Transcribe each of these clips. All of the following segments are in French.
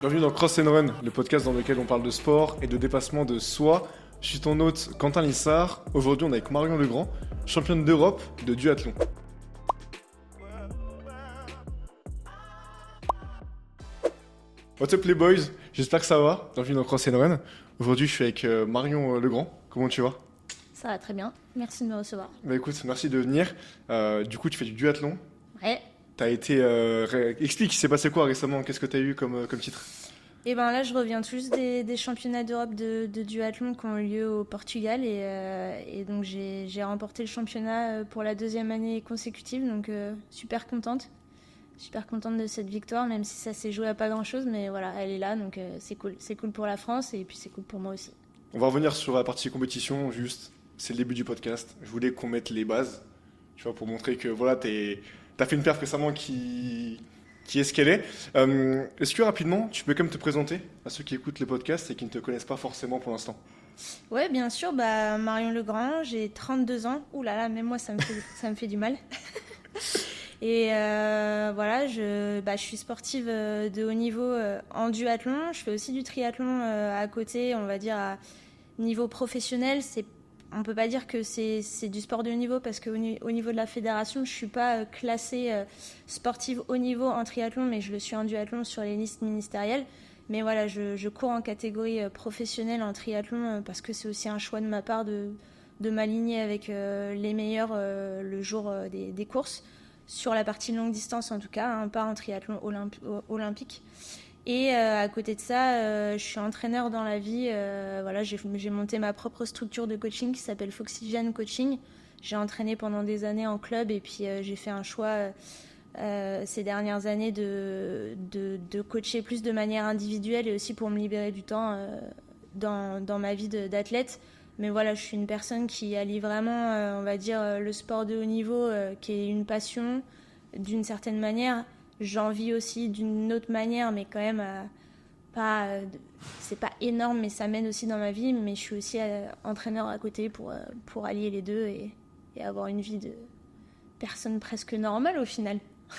Bienvenue dans Cross and Run, le podcast dans lequel on parle de sport et de dépassement de soi. Je suis ton hôte Quentin Lissard. Aujourd'hui, on est avec Marion Legrand, championne d'Europe de duathlon. What's up les boys? J'espère que ça va. Bienvenue dans Cross and Run. Aujourd'hui, je suis avec Marion Legrand. Comment tu vas? Ça va très bien. Merci de me recevoir. Bah écoute, merci de venir. Du coup, tu fais du duathlon. Ouais. T'as été... Explique, il s'est passé quoi récemment? Qu'est-ce que t'as eu comme titre? Et ben là, je reviens tout juste des championnats d'Europe de duathlon qui ont eu lieu au Portugal. Et donc, j'ai remporté le championnat pour la deuxième année consécutive. Donc, super contente. Super contente de cette victoire, même si ça s'est joué à pas grand-chose. Mais voilà, elle est là, donc c'est cool. C'est cool pour la France et puis c'est cool pour moi aussi. On va revenir sur la partie compétition, juste. C'est le début du podcast. Je voulais qu'on mette les bases, tu vois, pour montrer que voilà, t'as fait une perf récemment qui est ce qu'elle est. Est-ce que rapidement, tu peux quand même te présenter à ceux qui écoutent les podcasts et qui ne te connaissent pas forcément pour l'instant? Ouais, bien sûr. Marion Legrand, j'ai 32 ans. Ouh là là, même moi, ça me fait du mal. Et voilà, je suis sportive de haut niveau en duathlon. Je fais aussi du triathlon à côté, on va dire à niveau professionnel. On peut pas dire que c'est du sport de haut niveau parce qu'au niveau de la fédération, je suis pas classée sportive haut niveau en triathlon, mais je le suis en duathlon sur les listes ministérielles. Mais voilà, je cours en catégorie professionnelle en triathlon parce que c'est aussi un choix de ma part de m'aligner avec les meilleurs le jour des courses. Sur la partie longue distance en tout cas, hein, pas en triathlon olympique. Et à côté de ça, je suis entraîneur dans la vie. Voilà, j'ai monté ma propre structure de coaching qui s'appelle Foxygen Coaching. J'ai entraîné pendant des années en club et puis j'ai fait un choix ces dernières années de coacher plus de manière individuelle et aussi pour me libérer du temps dans ma vie d'athlète. Mais voilà, je suis une personne qui allie vraiment, on va dire, le sport de haut niveau, qui est une passion d'une certaine manière. J'en vis aussi d'une autre manière, mais quand même, c'est pas énorme, mais ça mène aussi dans ma vie. Mais je suis aussi entraîneur à côté pour allier les deux et avoir une vie de personne presque normale au final.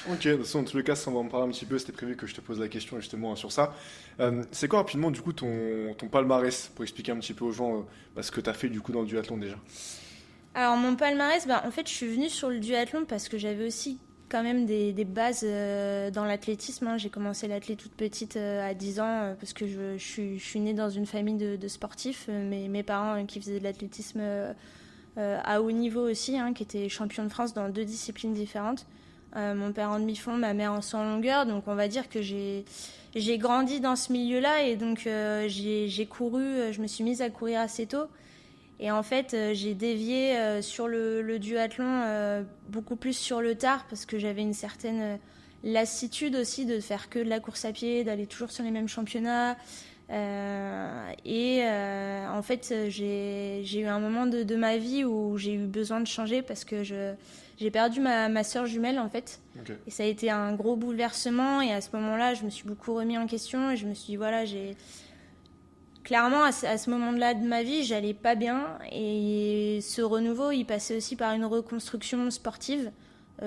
Ok, de toute façon, en tous les cas, ça on va en parler un petit peu. C'était prévu que je te pose la question justement sur ça. C'est quoi rapidement du coup ton palmarès pour expliquer un petit peu aux gens ce que tu as fait du coup dans le duathlon déjà? Alors mon palmarès, en fait je suis venue sur le duathlon parce que j'avais aussi quand même des bases dans l'athlétisme. Hein. J'ai commencé l'athlé toute petite à 10 ans parce que je suis née dans une famille de sportifs. Mes parents qui faisaient de l'athlétisme à haut niveau aussi, hein, qui étaient champions de France dans 2 disciplines différentes. Mon père en demi-fond, ma mère en 100 longueur. Donc on va dire que j'ai grandi dans ce milieu-là et donc j'ai couru, je me suis mise à courir assez tôt. Et en fait, j'ai dévié sur le duathlon beaucoup plus sur le tard parce que j'avais une certaine lassitude aussi de faire que de la course à pied, d'aller toujours sur les mêmes championnats. En fait, j'ai eu un moment de ma vie où j'ai eu besoin de changer parce que j'ai perdu ma sœur jumelle en fait. Okay. Et ça a été un gros bouleversement et à ce moment-là, je me suis beaucoup remis en question et je me suis dit voilà, clairement, à ce moment-là de ma vie, j'allais pas bien et ce renouveau, il passait aussi par une reconstruction sportive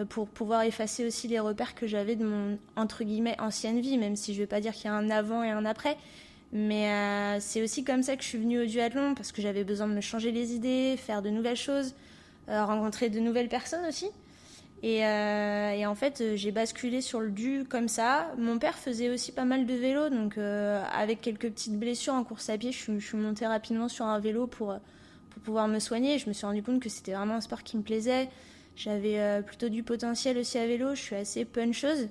pour pouvoir effacer aussi les repères que j'avais de mon, entre guillemets, ancienne vie, même si je vais pas dire qu'il y a un avant et un après. Mais c'est aussi comme ça que je suis venue au duathlon parce que j'avais besoin de me changer les idées, faire de nouvelles choses, rencontrer de nouvelles personnes aussi. Et en fait, j'ai basculé sur le du comme ça. Mon père faisait aussi pas mal de vélo, donc avec quelques petites blessures en course à pied, je suis montée rapidement sur un vélo pour pouvoir me soigner. Je me suis rendu compte que c'était vraiment un sport qui me plaisait. J'avais plutôt du potentiel aussi à vélo, je suis assez puncheuse.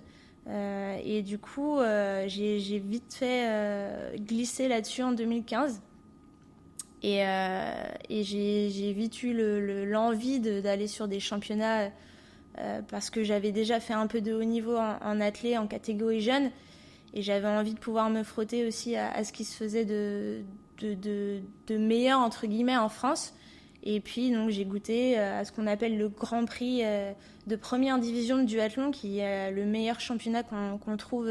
Et du coup, j'ai vite fait glisser là-dessus en 2015. Et j'ai vite eu l'envie d'aller sur des championnats parce que j'avais déjà fait un peu de haut niveau en athlé, en catégorie jeune. Et j'avais envie de pouvoir me frotter aussi à ce qui se faisait de meilleur, entre guillemets, en France. Et puis, donc, j'ai goûté à ce qu'on appelle le Grand Prix de première division de duathlon, qui est le meilleur championnat qu'on trouve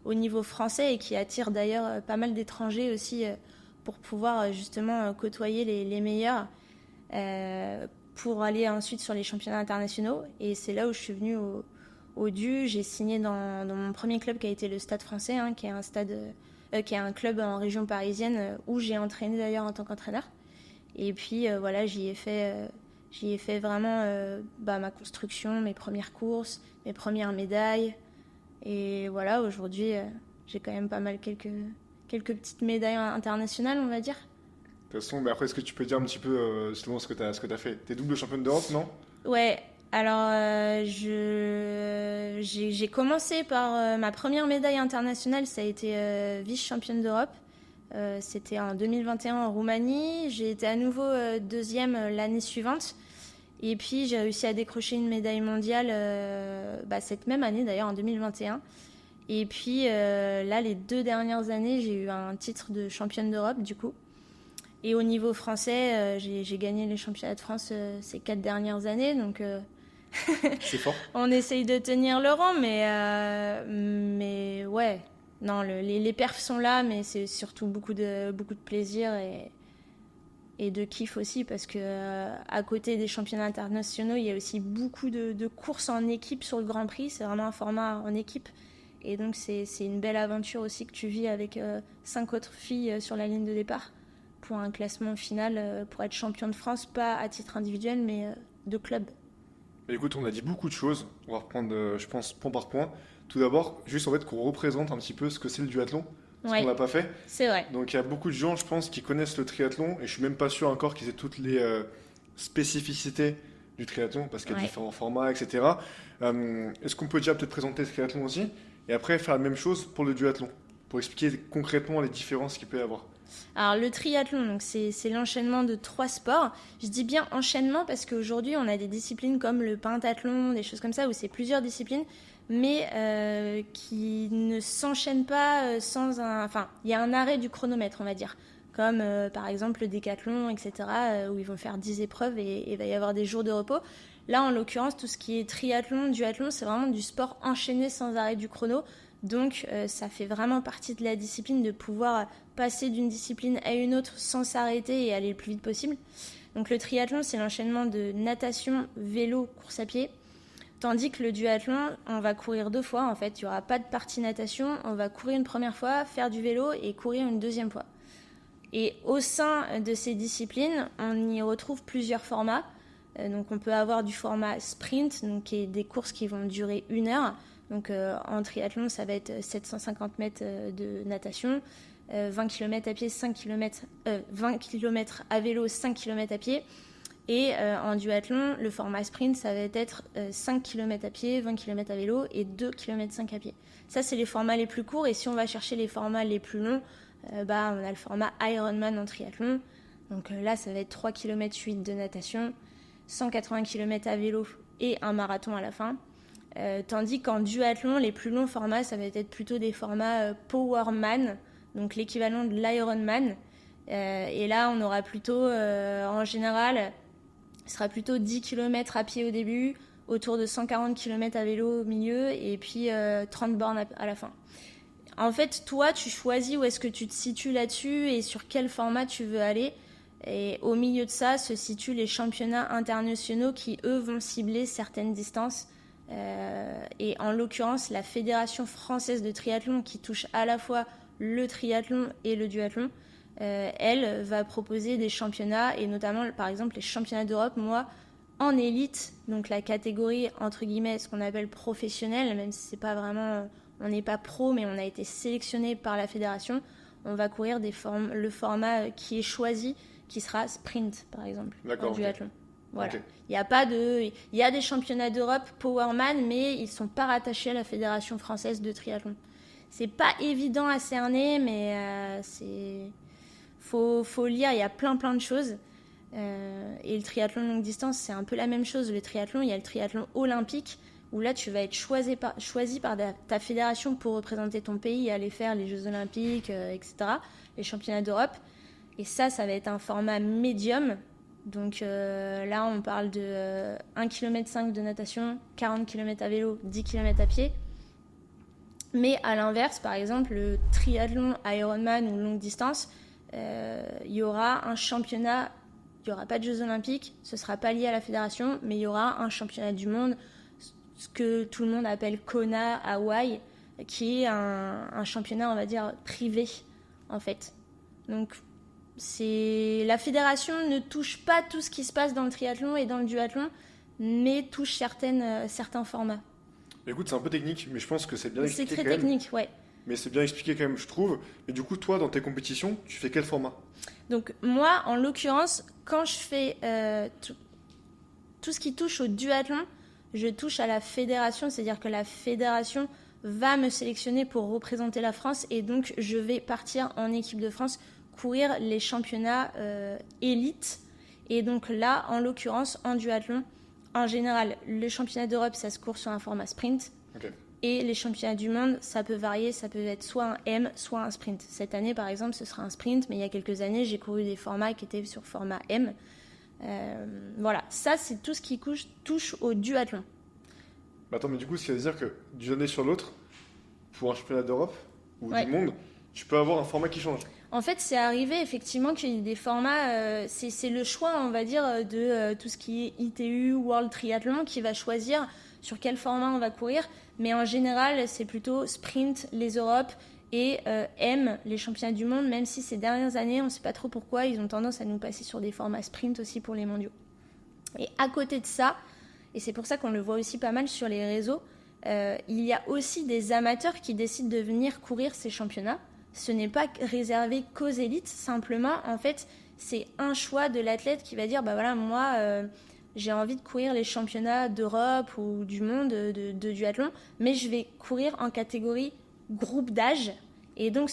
au niveau français et qui attire d'ailleurs pas mal d'étrangers aussi pour pouvoir justement côtoyer les meilleurs pour aller ensuite sur les championnats internationaux. Et c'est là où je suis venue au DU. J'ai signé dans mon premier club qui a été le Stade Français, qui est un club en région parisienne où j'ai entraîné d'ailleurs en tant qu'entraîneur. Et puis voilà, j'y ai fait vraiment ma construction, mes premières courses, mes premières médailles. Et voilà, aujourd'hui, j'ai quand même pas mal quelques petites médailles internationales, on va dire. De toute façon, après, est-ce que tu peux dire un petit peu justement ce que tu as fait? T'es double championne d'Europe, non? Ouais, alors j'ai commencé par ma première médaille internationale, ça a été vice-championne d'Europe. C'était en 2021 en Roumanie. J'ai été à nouveau deuxième l'année suivante. Et puis j'ai réussi à décrocher une médaille mondiale cette même année d'ailleurs, en 2021. Et puis là, les 2 dernières années, j'ai eu un titre de championne d'Europe du coup. Et au niveau français, j'ai gagné les championnats de France ces 4 dernières années. Donc c'est fort. On essaye de tenir le rang, mais ouais. Non, les perfs sont là, mais c'est surtout beaucoup de plaisir et de kiff aussi, parce que à côté des championnats internationaux, il y a aussi beaucoup de courses en équipe sur le Grand Prix. C'est vraiment un format en équipe. Et donc, c'est une belle aventure aussi que tu vis avec 5 autres filles sur la ligne de départ pour un classement final, pour être champion de France, pas à titre individuel, mais de club. Écoute, on a dit beaucoup de choses. On va reprendre, je pense, point par point. Tout d'abord, juste en fait qu'on représente un petit peu ce que c'est le duathlon, ce qu'on n'a pas fait. C'est vrai. Donc il y a beaucoup de gens, je pense, qui connaissent le triathlon, et je suis même pas sûr encore qu'ils aient toutes les spécificités du triathlon, parce qu'il y a différents formats, etc. Est-ce qu'on peut déjà peut-être présenter le triathlon aussi, et après faire la même chose pour le duathlon, pour expliquer concrètement les différences qu'il peut y avoir? Alors le triathlon, donc c'est l'enchaînement de 3 sports. Je dis bien enchaînement parce qu'aujourd'hui on a des disciplines comme le pentathlon, des choses comme ça où c'est plusieurs disciplines, mais qui ne s'enchaînent pas sans un... Enfin, il y a un arrêt du chronomètre, on va dire, comme par exemple le décathlon, etc., où ils vont faire 10 épreuves et il va y avoir des jours de repos. Là, en l'occurrence, tout ce qui est triathlon, duathlon, c'est vraiment du sport enchaîné sans arrêt du chrono. Donc, ça fait vraiment partie de la discipline de pouvoir passer d'une discipline à une autre sans s'arrêter et aller le plus vite possible. Donc, le triathlon, c'est l'enchaînement de natation, vélo, course à pied. Tandis que le duathlon, on va courir 2 fois. En fait, il n'y aura pas de partie natation. On va courir une première fois, faire du vélo et courir une deuxième fois. Et au sein de ces disciplines, on y retrouve plusieurs formats. Donc, on peut avoir du format sprint, donc qui est des courses qui vont durer 1 heure. Donc en triathlon, ça va être 750 mètres de natation, 20 km à pied, 20 km à vélo, 5 km à pied. Et en duathlon, le format sprint, ça va être 5 km à pied, 20 km à vélo et 2 km 5 à pied. Ça, c'est les formats les plus courts. Et si on va chercher les formats les plus longs, on a le format Ironman en triathlon. Donc là, ça va être 3 km 8 de natation, 180 km à vélo et un marathon à la fin. Tandis qu'en duathlon, les plus longs formats, ça va être plutôt des formats Powerman, donc l'équivalent de l'Ironman. Et là, on aura plutôt, en général, ce sera plutôt 10 km à pied au début, autour de 140 km à vélo au milieu, et puis 30 bornes à la fin. En fait, toi, tu choisis où est-ce que tu te situes là-dessus et sur quel format tu veux aller. Et au milieu de ça se situent les championnats internationaux qui, eux, vont cibler certaines distances. Et en l'occurrence, la Fédération française de triathlon, qui touche à la fois le triathlon et le duathlon, elle va proposer des championnats, et notamment, par exemple, les championnats d'Europe. Moi, en élite, donc la catégorie, entre guillemets, ce qu'on appelle professionnelle, même si c'est pas vraiment... on n'est pas pro, mais on a été sélectionné par la fédération, on va courir le format qui est choisi, qui sera sprint, par exemple, en duathlon. Voilà. Okay. Il y a des championnats d'Europe Powerman, mais ils ne sont pas rattachés à la Fédération française de triathlon. C'est pas évident à cerner, mais faut lire, il y a plein de choses. Et le triathlon longue distance, c'est un peu la même chose. Le triathlon, il y a le triathlon olympique, où là, tu vas être choisi par ta fédération pour représenter ton pays, aller faire les Jeux olympiques, etc., les championnats d'Europe. Et ça va être un format médium. Donc là, on parle de 1,5 km de natation, 40 km à vélo, 10 km à pied. Mais à l'inverse, par exemple, le triathlon Ironman ou longue distance, il y aura un championnat, il n'y aura pas de Jeux olympiques, ce ne sera pas lié à la fédération, mais il y aura un championnat du monde ce que tout le monde appelle Kona Hawaii, qui est un championnat, on va dire, privé, en fait. Donc, la fédération ne touche pas tout ce qui se passe dans le triathlon et dans le duathlon, mais touche certains formats. Écoute, c'est un peu technique, mais je pense que c'est bien expliqué. C'est très quand même. technique, ouais. Mais c'est bien expliqué quand même, je trouve. Et du coup, toi, dans tes compétitions, tu fais quel format? Donc, moi, en l'occurrence, quand je fais tout ce qui touche au duathlon, je touche à la fédération, c'est-à-dire que la fédération va me sélectionner pour représenter la France et donc je vais partir en équipe de France courir les championnats élites. Et donc là, en l'occurrence, en duathlon, en général, le championnat d'Europe, ça se court sur un format sprint. Okay. Et les championnats du monde, ça peut varier, ça peut être soit un M, soit un sprint. Cette année, par exemple, ce sera un sprint, mais il y a quelques années, j'ai couru des formats qui étaient sur format M. Voilà, ça, c'est tout ce qui touche au duathlon. Bah attends, mais du coup, ce qui veut dire que d'une année sur l'autre, pour un championnat d'Europe ou du monde, tu peux avoir un format qui change. En fait, c'est arrivé effectivement qu'il y ait des formats, c'est le choix, on va dire, de tout ce qui est ITU, World Triathlon, qui va choisir sur quel format on va courir. Mais en général, c'est plutôt sprint, les Europes, et M, les championnats du monde, même si ces dernières années, on ne sait pas trop pourquoi, ils ont tendance à nous passer sur des formats sprint aussi pour les mondiaux. Et à côté de ça, et c'est pour ça qu'on le voit aussi pas mal sur les réseaux, il y a aussi des amateurs qui décident de venir courir ces championnats. Ce n'est pas réservé qu'aux élites, simplement, en fait, c'est un choix de l'athlète qui va dire, bah voilà, moi, j'ai envie de courir les championnats d'Europe ou du monde de duathlon, mais je vais courir en catégorie groupe d'âge. Et donc,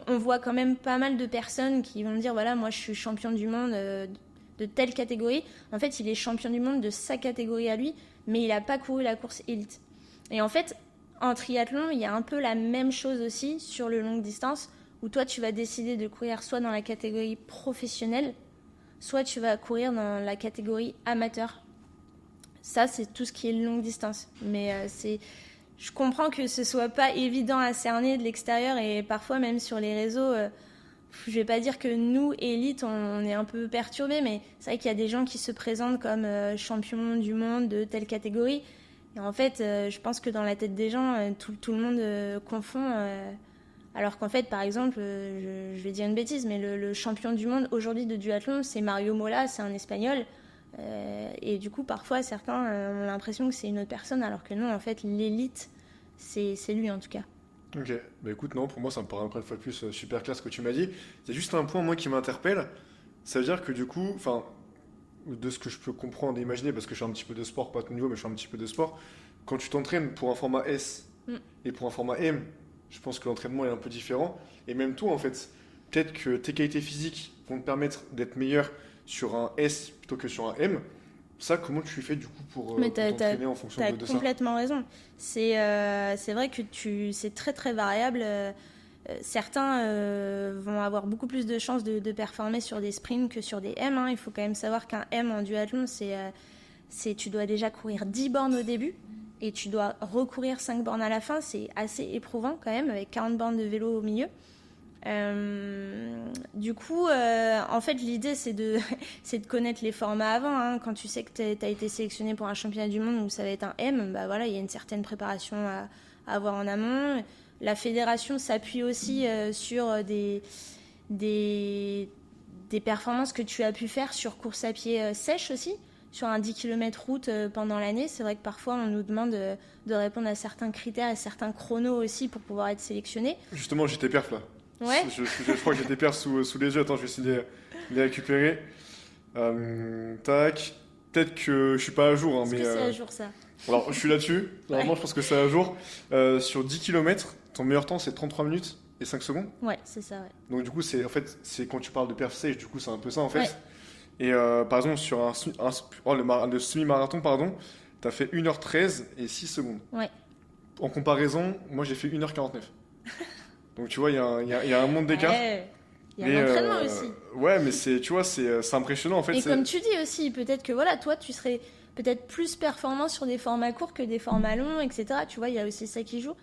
on voit quand même pas mal de personnes qui vont dire, voilà, moi, je suis champion du monde de telle catégorie. En fait, il est champion du monde de sa catégorie à lui, mais il n'a pas couru la course élite. Et en fait, en triathlon, il y a un peu la même chose aussi sur le longue distance, où toi, tu vas décider de courir soit dans la catégorie professionnelle, soit tu vas courir dans la catégorie amateur. Ça, c'est tout ce qui est longue distance. Mais je comprends que ce soit pas évident à cerner de l'extérieur et parfois même sur les réseaux, je vais pas dire que nous, élites, on est un peu perturbés, mais c'est vrai qu'il y a des gens qui se présentent comme champions du monde de telle catégorie. Et en fait, je pense que dans la tête des gens, tout le monde confond. Alors qu'en fait, par exemple, je vais dire une bêtise, mais le champion du monde aujourd'hui de duathlon, c'est Mario Mola, c'est un Espagnol. Et du coup, parfois, certains ont l'impression que c'est une autre personne, alors que non, en fait, l'élite, c'est lui en tout cas. Ok, bah écoute, non, pour moi, ça me paraît encore une fois de plus super clair ce que tu m'as dit. Il y a juste un point, moi, qui m'interpelle. Ça veut dire que du coup, enfin, de ce que je peux comprendre et imaginer, parce que je fais un petit peu de sport, pas à ton niveau, mais je fais un petit peu de sport, quand tu t'entraînes pour un format S et pour un format M, je pense que l'entraînement est un peu différent. Et même toi, en fait, peut-être que tes qualités physiques vont te permettre d'être meilleur sur un S plutôt que sur un M. Ça, comment tu fais du coup pour t'entraîner en fonction de ça? Tu as complètement raison. C'est vrai que c'est très très variable. Certains vont avoir beaucoup plus de chances de performer sur des sprints que sur des M. Hein. Il faut quand même savoir qu'un M en duathlon, tu dois déjà courir 10 bornes au début et tu dois recourir 5 bornes à la fin. C'est assez éprouvant quand même, avec 40 bornes de vélo au milieu. Du coup, en fait, l'idée, c'est de connaître les formats avant. Hein. Quand tu sais que tu as été sélectionné pour un championnat du monde où ça va être un M, bah voilà, il y a une certaine préparation à avoir en amont. La fédération s'appuie aussi sur des performances que tu as pu faire sur course à pied sèche aussi, sur un 10 km route pendant l'année. C'est vrai que parfois, on nous demande de répondre à certains critères et certains chronos aussi pour pouvoir être sélectionné. Justement, j'ai tes perfs là. Ouais. Je crois que j'ai tes perfs sous les yeux. Attends, je vais essayer de les récupérer. Tac. Peut-être que je suis pas à jour. Hein, Est-ce mais que c'est à jour ça? Alors, je suis là-dessus. Normalement, je pense que c'est à jour. Sur 10 km, ton meilleur temps, c'est 33 minutes et 5 secondes. Ouais, c'est ça, ouais. Donc, du coup, c'est quand tu parles de perf sèche, du coup, c'est un peu ça, en fait. Ouais. Et par exemple, sur le semi-marathon, pardon, tu as fait 1h13 et 6 secondes. Ouais. En comparaison, moi, j'ai fait 1h49. Donc, tu vois, il y a un monde d'écart. Ouais. Il y a l'entraînement aussi. Ouais, mais tu vois, c'est impressionnant, en fait. Et comme tu dis aussi, peut-être que voilà, toi, tu serais peut-être plus performant sur des formats courts que des formats longs, etc. Tu vois, il y a aussi ça qui joue.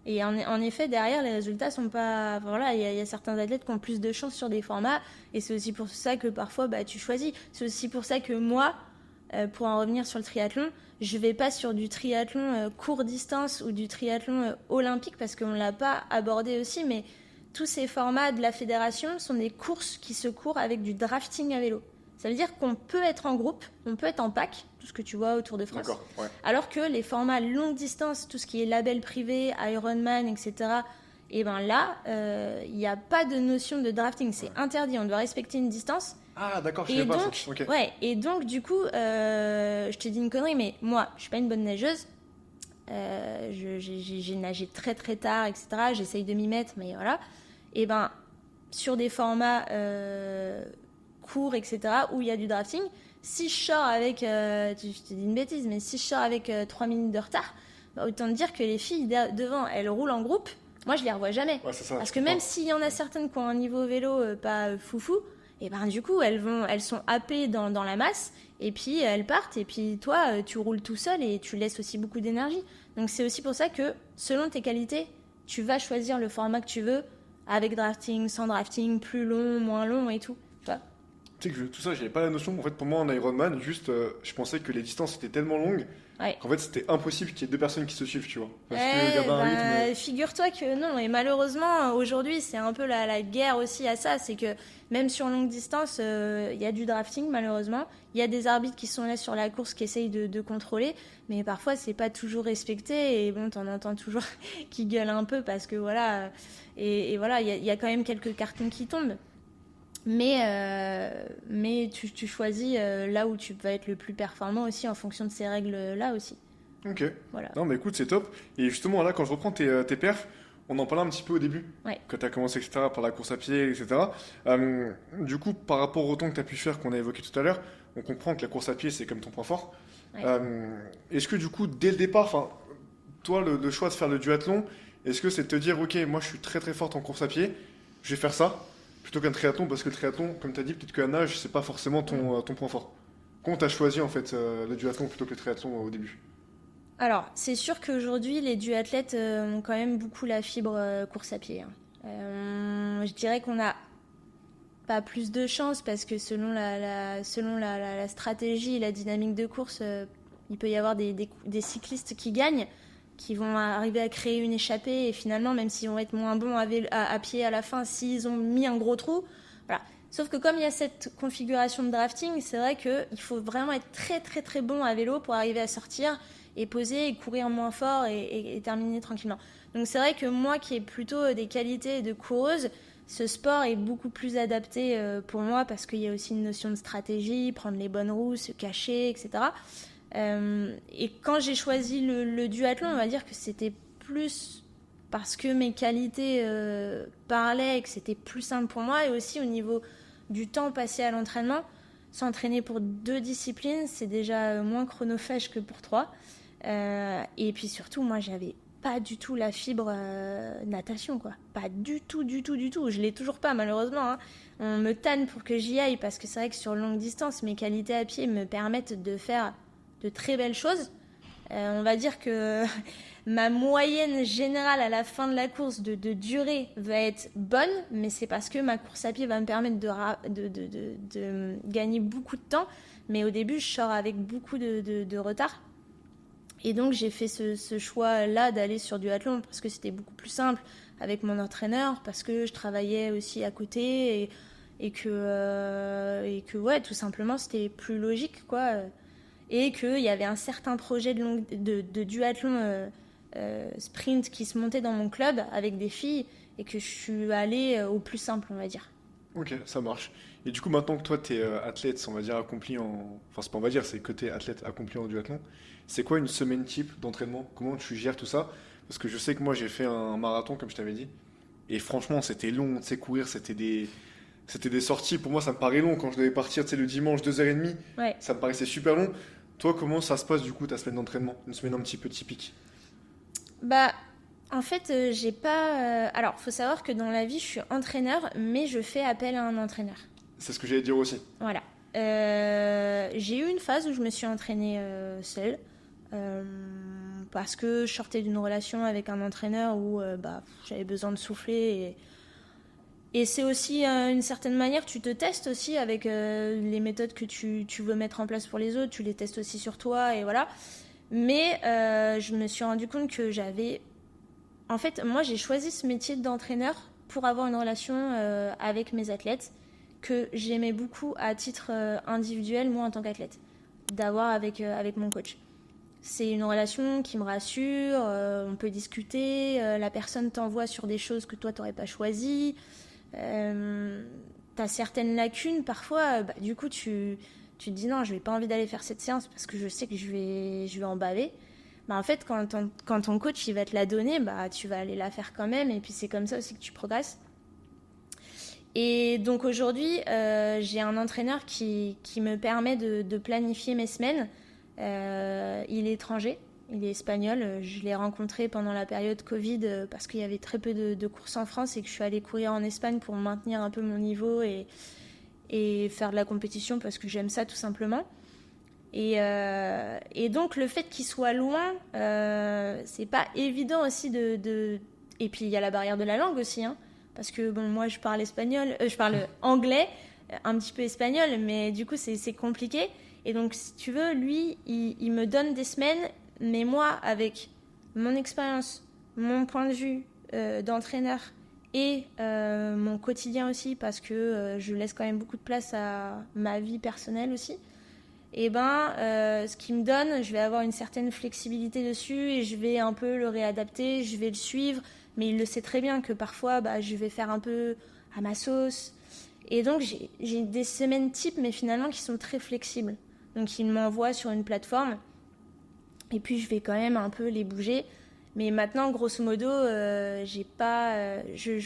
Et en effet, derrière, les résultats sont pas... Voilà, il y a certains athlètes qui ont plus de chance sur des formats. Et c'est aussi pour ça que parfois, tu choisis. C'est aussi pour ça que moi, pour en revenir sur le triathlon, je vais pas sur du triathlon court distance ou du triathlon olympique parce qu'on l'a pas abordé aussi, mais tous ces formats de la fédération sont des courses qui se courent avec du drafting à vélo. Ça veut dire qu'on peut être en groupe, on peut être en pack, tout ce que tu vois au Tour de France. D'accord, ouais. Alors que les formats longue distance, tout ce qui est label privé, Ironman, etc., et ben là, il n'y a pas de notion de drafting, c'est interdit, on doit respecter une distance. Ah, d'accord, je Et savais pas donc, ça. Ok. ouais, et donc, du coup, je te dis une connerie, mais moi, je suis pas une bonne nageuse. J'ai nagé très très tard, etc. J'essaye de m'y mettre, mais voilà. Et ben, sur des formats courts, etc., où il y a du drafting, si je sors avec, je te dis une bêtise, mais si je sors avec 3 minutes de retard, bah, autant te dire que les filles devant, elles roulent en groupe. Moi, je les revois jamais. Ouais, c'est ça, Parce je que même comprends. s'il y en a certaines qui ont un niveau vélo pas foufou, et ben du coup, elles sont happées dans la masse, et puis elles partent, et puis toi, tu roules tout seul et tu laisses aussi beaucoup d'énergie. Donc c'est aussi pour ça que, selon tes qualités, tu vas choisir le format que tu veux, avec drafting, sans drafting, plus long, moins long et tout. Tu vois. Tu sais que tout ça, j'avais pas la notion. En fait, pour moi, en Ironman, juste, je pensais que les distances étaient tellement longues Ouais. qu'en fait, c'était impossible qu'il y ait deux personnes qui se suivent, tu vois. Parce qu'il y avait un rythme. Figure-toi que non, et malheureusement, aujourd'hui, c'est un peu la guerre aussi à ça, c'est que même sur longue distance, il y a du drafting, malheureusement. Il y a des arbitres qui sont là sur la course qui essayent de contrôler, mais parfois, c'est pas toujours respecté, et bon, t'en entends toujours qui gueulent un peu parce que voilà, et voilà, il y a quand même quelques cartons qui tombent. Mais tu choisis là où tu vas être le plus performant aussi en fonction de ces règles-là aussi. Ok. Voilà. Non, mais écoute, c'est top. Et justement, là, quand je reprends tes perfs, on en parlait un petit peu au début. Ouais. Quand tu as commencé, etc., par la course à pied, etc. Du coup, par rapport au temps que tu as pu faire, qu'on a évoqué tout à l'heure, on comprend que la course à pied, c'est comme ton point fort. Ouais. Est-ce que du coup, dès le départ, enfin, toi, le choix de faire le duathlon, est-ce que c'est de te dire, ok, moi je suis très très forte en course à pied, je vais faire ça, plutôt qu'un triathlon, parce que le triathlon, comme tu as dit, peut-être que la nage, c'est pas forcément ton point fort. Comment tu as choisi en fait le duathlon plutôt que le triathlon au début? Alors, c'est sûr qu'aujourd'hui, les duathlètes ont quand même beaucoup la fibre course à pied. Hein. Je dirais qu'on n'a pas plus de chance parce que selon la stratégie et la dynamique de course, il peut y avoir des cyclistes qui gagnent, qui vont arriver à créer une échappée et finalement, même s'ils vont être moins bons à pied à la fin, s'ils ont mis un gros trou, voilà. Sauf que comme il y a cette configuration de drafting, c'est vrai qu'il faut vraiment être très très très bon à vélo pour arriver à sortir et poser et courir moins fort et terminer tranquillement. Donc c'est vrai que moi qui ai plutôt des qualités de coureuse, ce sport est beaucoup plus adapté pour moi parce qu'il y a aussi une notion de stratégie, prendre les bonnes roues, se cacher, etc. Et quand j'ai choisi le duathlon, on va dire que c'était plus parce que mes qualités parlaient et que c'était plus simple pour moi et aussi au niveau du temps passé à l'entraînement. S'entraîner pour 2 disciplines, c'est déjà moins chronophage que pour 3. Et puis surtout, moi, j'avais pas du tout la fibre natation, quoi. Pas du tout, du tout, du tout. Je l'ai toujours pas, malheureusement. Hein. On me tanne pour que j'y aille parce que c'est vrai que sur longue distance, mes qualités à pied me permettent de faire de très belles choses. On va dire que ma moyenne générale à la fin de la course de durée va être bonne, mais c'est parce que ma course à pied va me permettre de gagner beaucoup de temps. Mais au début, je sors avec beaucoup de retard. Et donc, j'ai fait ce choix-là d'aller sur du duathlon parce que c'était beaucoup plus simple avec mon entraîneur, parce que je travaillais aussi à côté et que ouais, tout simplement, c'était plus logique, quoi. Et qu'il y avait un certain projet de duathlon sprint qui se montait dans mon club avec des filles et que je suis allée au plus simple, on va dire. Ok, ça marche. Et du coup, maintenant que toi, tu es athlète, on va dire accompli en. Enfin, c'est pas on va dire, c'est que tu es athlète accompli en duathlon. C'est quoi une semaine type d'entraînement? Comment tu gères tout ça? Parce que je sais que moi, j'ai fait un marathon, comme je t'avais dit. Et franchement, c'était long, tu sais, courir, c'était des sorties. Pour moi, ça me paraît long quand je devais partir, tu sais, le dimanche, 2h30. Ouais. Ça me paraissait super long. Toi, comment ça se passe du coup ta semaine d'entraînement? Une semaine un petit peu typique. Bah, en fait, j'ai pas. Alors, faut savoir que dans la vie, je suis entraîneur, mais je fais appel à un entraîneur. C'est ce que j'allais dire aussi. Voilà. J'ai eu une phase où je me suis entraînée seule. Parce que je sortais d'une relation avec un entraîneur où j'avais besoin de souffler Et c'est aussi une certaine manière, tu te testes aussi avec les méthodes que tu veux mettre en place pour les autres, tu les testes aussi sur toi, et voilà. Mais je me suis rendu compte que En fait, moi, j'ai choisi ce métier d'entraîneur pour avoir une relation avec mes athlètes que j'aimais beaucoup à titre individuel, moi, en tant qu'athlète, d'avoir avec mon coach. C'est une relation qui me rassure, on peut discuter, la personne t'envoie sur des choses que toi, tu n'aurais pas choisies. T'as certaines lacunes parfois, du coup tu te dis non, je n'ai pas envie d'aller faire cette séance parce que je sais que je vais en baver. En fait, quand ton coach il va te la donner, tu vas aller la faire quand même, et puis c'est comme ça aussi que tu progresses. Et donc aujourd'hui, j'ai un entraîneur qui me permet de planifier mes semaines. Il est étranger, il est espagnol. Je l'ai rencontré pendant la période Covid parce qu'il y avait très peu de courses en France et que je suis allée courir en Espagne pour maintenir un peu mon niveau et faire de la compétition parce que j'aime ça tout simplement. Et donc le fait qu'il soit loin, c'est pas évident aussi Et puis il y a la barrière de la langue aussi, hein, parce que bon, moi je parle anglais, un petit peu espagnol, mais du coup c'est compliqué. Et donc si tu veux, lui, il me donne des semaines, mais moi avec mon expérience, mon point de vue d'entraîneur et mon quotidien aussi, parce que je laisse quand même beaucoup de place à ma vie personnelle aussi. Et ce qu'il me donne, je vais avoir une certaine flexibilité dessus et je vais un peu le réadapter, je vais le suivre, mais il le sait très bien que parfois je vais faire un peu à ma sauce. Et donc j'ai des semaines types, mais finalement qui sont très flexibles. Donc il m'envoie sur une plateforme et puis je vais quand même un peu les bouger. Mais maintenant, grosso modo, je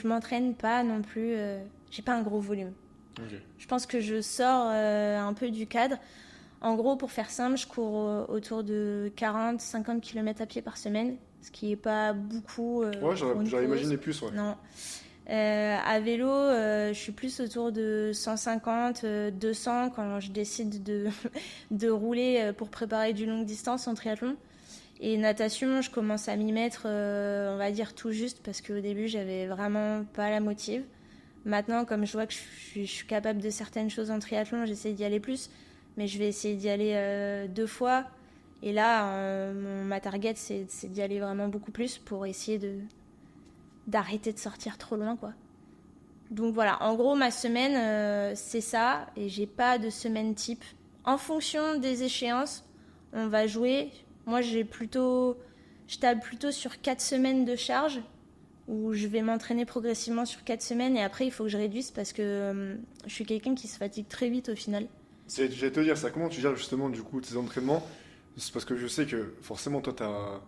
m'entraîne pas non plus, j'ai pas un gros volume. Okay. Je pense que je sors un peu du cadre. En gros, pour faire simple, je cours autour de 40-50 km à pied par semaine, ce qui n'est pas beaucoup. Ouais, j'aurais imaginé plus. Ouais. Non. À vélo, je suis plus autour de 150, 200 quand je décide de rouler pour préparer du longue distance en triathlon. Et natation, je commence à m'y mettre, on va dire tout juste, parce qu'au début, j'avais vraiment pas la motive. Maintenant, comme je vois que je suis capable de certaines choses en triathlon, j'essaie d'y aller plus. Mais je vais essayer d'y aller 2 fois. Et là, ma target, c'est d'y aller vraiment beaucoup plus pour essayer d'arrêter de sortir trop loin, quoi. Donc voilà, en gros, ma semaine, c'est ça. Et j'ai pas de semaine type. En fonction des échéances, on va jouer. Moi, je table plutôt sur 4 semaines de charge, où je vais m'entraîner progressivement sur 4 semaines. Et après, il faut que je réduise parce que je suis quelqu'un qui se fatigue très vite au final. J'allais te dire ça, comment tu gères justement du coup tes entraînements? C'est parce que je sais que forcément toi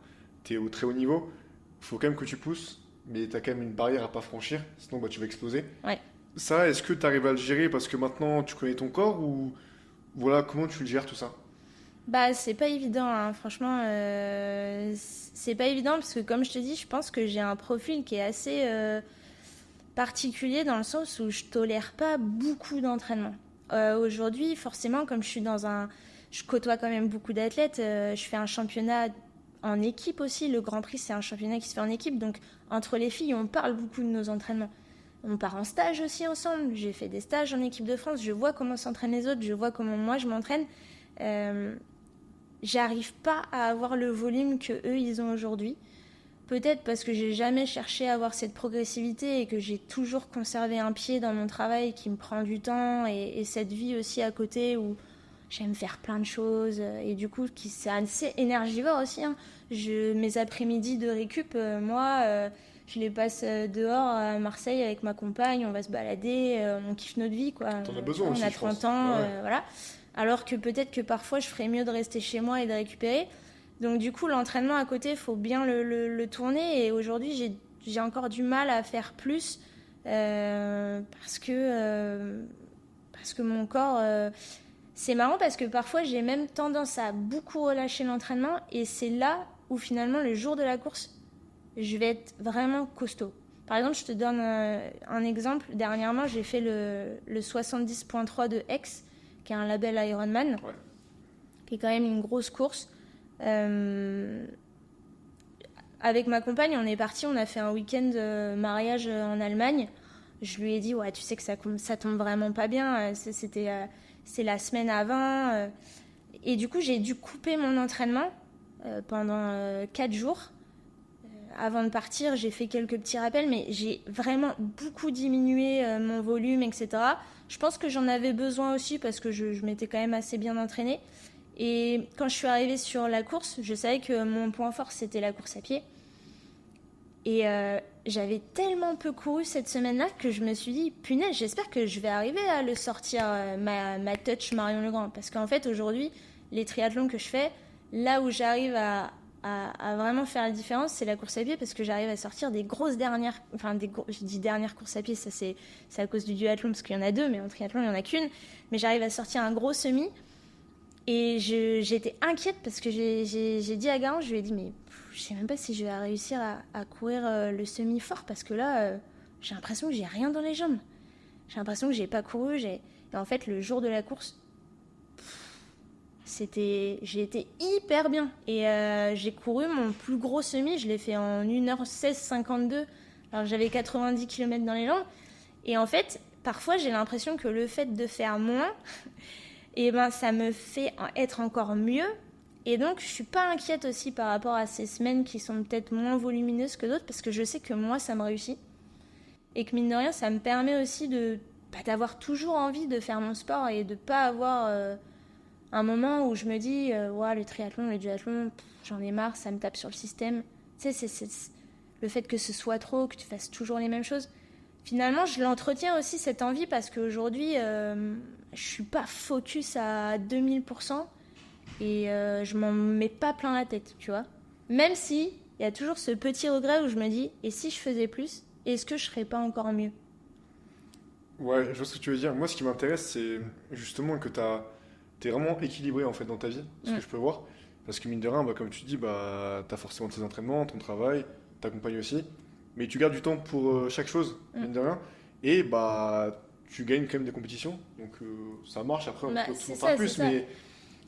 t'es au très haut niveau, il faut quand même que tu pousses, mais t'as quand même une barrière à pas franchir, sinon tu vas exploser. Ouais. Ça, est-ce que tu arrives à le gérer parce que maintenant tu connais ton corps ou voilà, comment tu le gères tout ça? C'est pas évident, hein. Franchement, c'est pas évident parce que comme je te dis, je pense que j'ai un profil qui est assez particulier dans le sens où je tolère pas beaucoup d'entraînement. Aujourd'hui, forcément, comme je côtoie quand même beaucoup d'athlètes, je fais un championnat en équipe aussi. Le Grand Prix, c'est un championnat qui se fait en équipe. Donc, entre les filles, on parle beaucoup de nos entraînements. On part en stage aussi ensemble. J'ai fait des stages en équipe de France. Je vois comment s'entraînent les autres. Je vois comment moi, je m'entraîne. J'arrive pas à avoir le volume que eux ils ont aujourd'hui. Peut-être parce que j'ai jamais cherché à avoir cette progressivité et que j'ai toujours conservé un pied dans mon travail qui me prend du temps et cette vie aussi à côté où j'aime faire plein de choses et du coup c'est assez énergivore aussi, hein. Mes après-midi de récup, je les passe dehors à Marseille avec ma compagne, on va se balader, on kiffe notre vie, quoi. T'en as besoin on aussi, a 30 ans, voilà. Alors que peut-être que parfois je ferais mieux de rester chez moi et de récupérer. Donc du coup, l'entraînement à côté, il faut bien le tourner. Et aujourd'hui, j'ai encore du mal à faire plus parce que mon corps... c'est marrant parce que parfois, j'ai même tendance à beaucoup relâcher l'entraînement. Et c'est là où finalement, le jour de la course, je vais être vraiment costaud. Par exemple, je te donne un exemple. Dernièrement, j'ai fait le 70.3 de Aix, qui est un label Ironman, qui est quand même une grosse course. Avec ma compagne, on est parti, on a fait un week-end mariage en Allemagne. Je lui ai dit, ouais, tu sais que ça tombe vraiment pas bien. C'est la semaine avant. Et du coup, j'ai dû couper mon entraînement pendant 4 jours. Avant de partir, j'ai fait quelques petits rappels, mais j'ai vraiment beaucoup diminué mon volume, etc. Je pense que j'en avais besoin aussi parce que je m'étais quand même assez bien entraînée. Et quand je suis arrivée sur la course, je savais que mon point fort, c'était la course à pied. Et j'avais tellement peu couru cette semaine-là que je me suis dit, punaise, j'espère que je vais arriver à le sortir, ma touch Marion Legrand. Parce qu'en fait, aujourd'hui, les triathlons que je fais, là où j'arrive à vraiment faire la différence, c'est la course à pied, parce que j'arrive à sortir des grosses dernières, je dis dernières courses à pied, ça c'est à cause du duathlon, parce qu'il y en a 2, mais en triathlon, il n'y en a qu'une. Mais j'arrive à sortir un gros semi. Et j'étais inquiète parce que j'ai dit à Garance, je lui ai dit, mais je sais même pas si je vais réussir à courir le semi fort, parce que là, j'ai l'impression que j'ai rien dans les jambes. J'ai l'impression que j'ai pas couru. Et en fait, le jour de la course, j'ai été hyper bien. Et j'ai couru mon plus gros semi, je l'ai fait en 1h16,52. Alors j'avais 90 km dans les jambes. Et en fait, parfois, j'ai l'impression que le fait de faire moins, et ben, ça me fait être encore mieux. Et donc, je suis pas inquiète aussi par rapport à ces semaines qui sont peut-être moins volumineuses que d'autres, parce que je sais que moi, ça me réussit. Et que mine de rien, ça me permet aussi d'avoir toujours envie de faire mon sport et de pas avoir un moment où je me dis ouais, le triathlon, le duathlon, j'en ai marre, ça me tape sur le système. Tu sais, c'est le fait que ce soit trop, que tu fasses toujours les mêmes choses. Finalement, je l'entretiens aussi, cette envie, parce qu'aujourd'hui, je suis pas focus à 2000%. Et je m'en mets pas plein la tête, tu vois. Même si il y a toujours ce petit regret où je me dis, et si je faisais plus, est-ce que je serais pas encore mieux? Ouais, je vois ce que tu veux dire. Moi, ce qui m'intéresse, c'est justement que t'es vraiment équilibré en fait dans ta vie, ce que je peux voir. Parce que mine de rien, bah, comme tu dis, bah, t'as forcément tes entraînements, ton travail, ta compagne aussi. Mais tu gardes du temps pour chaque chose, mine de rien. Et bah, tu gagnes quand même des compétitions. Donc ça marche. Après, on peut toujours faire plus, mais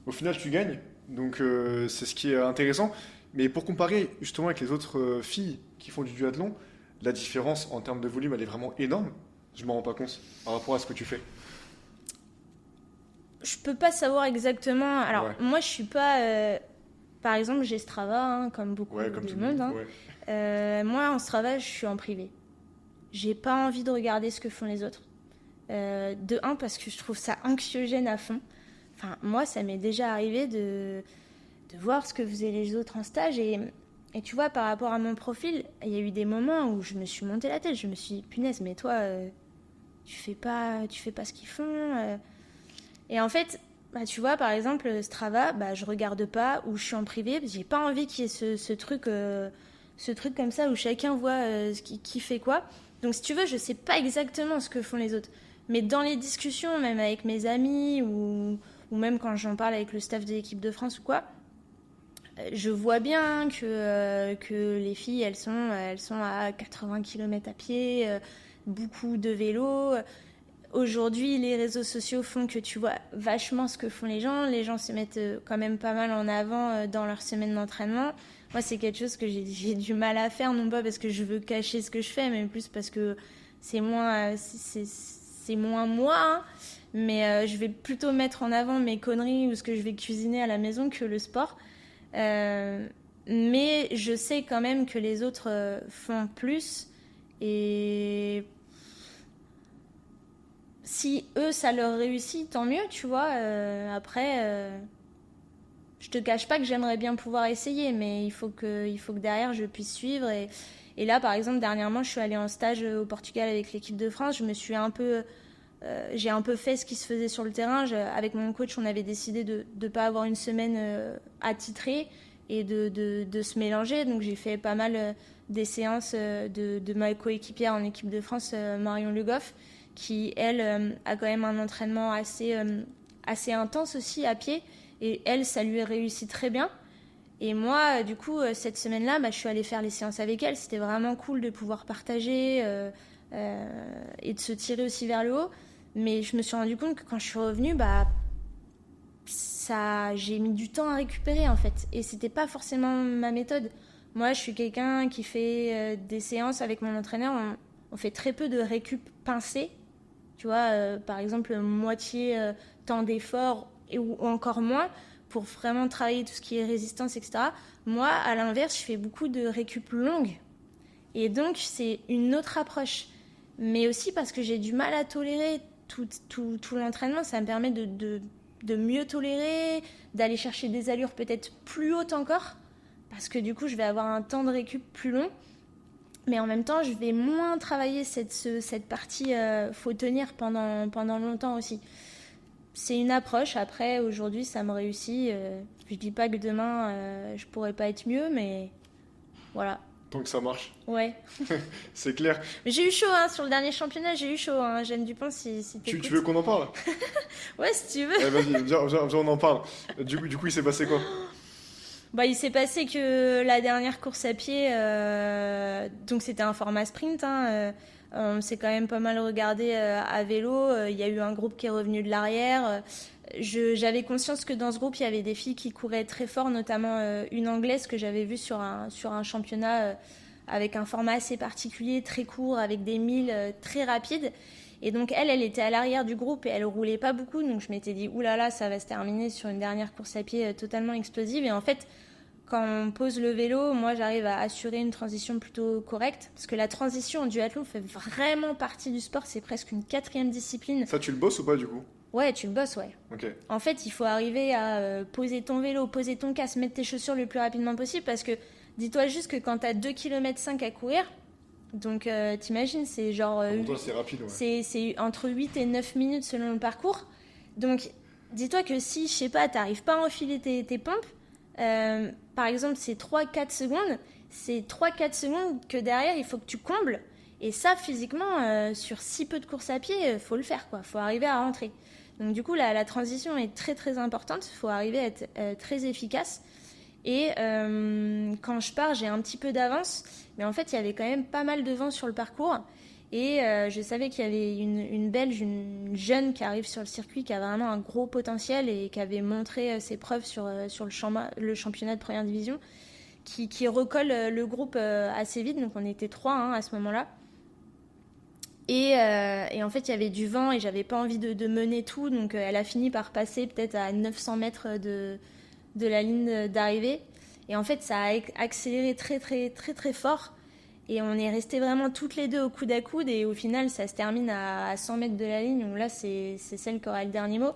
au final, tu gagnes. Donc c'est ce qui est intéressant. Mais pour comparer justement avec les autres filles qui font du duathlon, la différence en termes de volume, elle est vraiment énorme. Je m'en rends pas compte par rapport à ce que tu fais. Je peux pas savoir exactement. Alors, moi, je suis pas. Par exemple, j'ai Strava, hein, comme beaucoup de monde. Hein. Moi, en Strava, je suis en privé. J'ai pas envie de regarder ce que font les autres. De un, parce que je trouve ça anxiogène à fond. Enfin, moi, ça m'est déjà arrivé de voir ce que faisaient les autres en stage. Et tu vois, par rapport à mon profil, il y a eu des moments où je me suis monté la tête. Je me suis dit, punaise, mais toi, tu fais pas ce qu'ils font. Et en fait, bah, tu vois, par exemple, Strava, bah, je regarde pas, ou je suis en privé, parce que j'ai pas envie qu'il y ait ce truc comme ça où chacun voit qui fait quoi. Donc, si tu veux, je sais pas exactement ce que font les autres. Mais dans les discussions, même avec mes amis, ou même quand j'en parle avec le staff de l'équipe de France ou quoi, je vois bien que les filles, elles sont à 80 km à pied, beaucoup de vélo. Aujourd'hui, les réseaux sociaux font que tu vois vachement ce que font les gens. Les gens se mettent quand même pas mal en avant dans leur semaine d'entraînement. Moi, c'est quelque chose que j'ai du mal à faire, non pas parce que je veux cacher ce que je fais, mais plus parce que c'est moins moi. Hein. Mais je vais plutôt mettre en avant mes conneries ou ce que je vais cuisiner à la maison que le sport. Mais je sais quand même que les autres font plus. Et si eux, ça leur réussit, tant mieux, tu vois. Après, je te cache pas que j'aimerais bien pouvoir essayer, mais il faut que derrière, je puisse suivre. Et là, par exemple, dernièrement, je suis allée en stage au Portugal avec l'équipe de France. Je me suis j'ai un peu fait ce qui se faisait sur le terrain. Avec mon coach, on avait décidé de ne pas avoir une semaine attitrée et de se mélanger. Donc, j'ai fait pas mal des séances de ma coéquipière en équipe de France, Marion Le Goff, qui, elle, a quand même un entraînement assez intense aussi à pied. Et elle, ça lui réussit très bien. Et moi, du coup, cette semaine-là, je suis allée faire les séances avec elle. C'était vraiment cool de pouvoir partager et de se tirer aussi vers le haut. Mais je me suis rendu compte que quand je suis revenue, j'ai mis du temps à récupérer, en fait. Et c'était pas forcément ma méthode. Moi, je suis quelqu'un qui fait des séances avec mon entraîneur. on fait très peu de récup pincée. Tu vois, par exemple, moitié temps d'effort ou encore moins pour vraiment travailler tout ce qui est résistance, etc. Moi, à l'inverse, je fais beaucoup de récup longue. Et donc, c'est une autre approche. Mais aussi parce que j'ai du mal à tolérer tout l'entraînement. Ça me permet de mieux tolérer, d'aller chercher des allures peut-être plus hautes encore. Parce que du coup, je vais avoir un temps de récup plus long. Mais en même temps, je vais moins travailler cette partie. Faut tenir pendant longtemps aussi. C'est une approche. Après, aujourd'hui, ça me réussit. Je dis pas que demain, je pourrais pas être mieux, mais voilà. Tant que ça marche. Ouais. C'est clair. Mais j'ai eu chaud sur le dernier championnat. J'ai eu chaud. Jeanne Dupont, si t'écoutes. Tu veux qu'on en parle? Ouais, si tu veux. Eh, vas-y, viens, on en parle. Du coup, il s'est passé quoi? Il s'est passé que la dernière course à pied, donc c'était un format sprint. On s'est quand même pas mal regardé à vélo. Il y a eu un groupe qui est revenu de l'arrière. J'avais conscience que dans ce groupe, il y avait des filles qui couraient très fort, notamment une Anglaise que j'avais vue sur un championnat avec un format assez particulier, très court, avec des milles très rapides. Et donc elle était à l'arrière du groupe et elle roulait pas beaucoup. Donc je m'étais dit, oulala, ça va se terminer sur une dernière course à pied totalement explosive. Et en fait, quand on pose le vélo, moi j'arrive à assurer une transition plutôt correcte. Parce que la transition en duathlon fait vraiment partie du sport. C'est presque une 4e discipline. Ça, tu le bosses ou pas du coup? Ouais, tu le bosses, ouais. Okay. En fait, il faut arriver à poser ton vélo, poser ton casque, mettre tes chaussures le plus rapidement possible. Parce que dis-toi juste que quand tu as 2,5 km à courir, donc t'imagines, c'est genre... Pour toi, c'est rapide, ouais. C'est entre 8 et 9 minutes selon le parcours. Donc dis-toi que si, je sais pas, t'arrives pas à enfiler tes pompes, par exemple, c'est 3-4 secondes. C'est 3-4 secondes que derrière, il faut que tu combles. Et ça, physiquement, sur si peu de courses à pied, faut le faire, quoi. Faut arriver à rentrer. Donc du coup, la transition est très très importante. Il faut arriver à être très efficace. Et quand je pars, j'ai un petit peu d'avance. Mais en fait, il y avait quand même pas mal de vent sur le parcours. Et je savais qu'il y avait une Belge, une jeune qui arrive sur le circuit, qui a vraiment un gros potentiel et qui avait montré ses preuves sur le championnat de première division, qui recolle le groupe assez vite. Donc on était 3 à ce moment-là. Et en fait, il y avait du vent et j'avais pas envie de mener tout. Donc elle a fini par passer peut-être à 900 mètres de la ligne d'arrivée. Et en fait, ça a accéléré très, très, très, très fort. Et on est restés vraiment toutes les deux au coude à coude. Et au final, ça se termine à 100 mètres de la ligne. Donc là, c'est celle qui aura le dernier mot.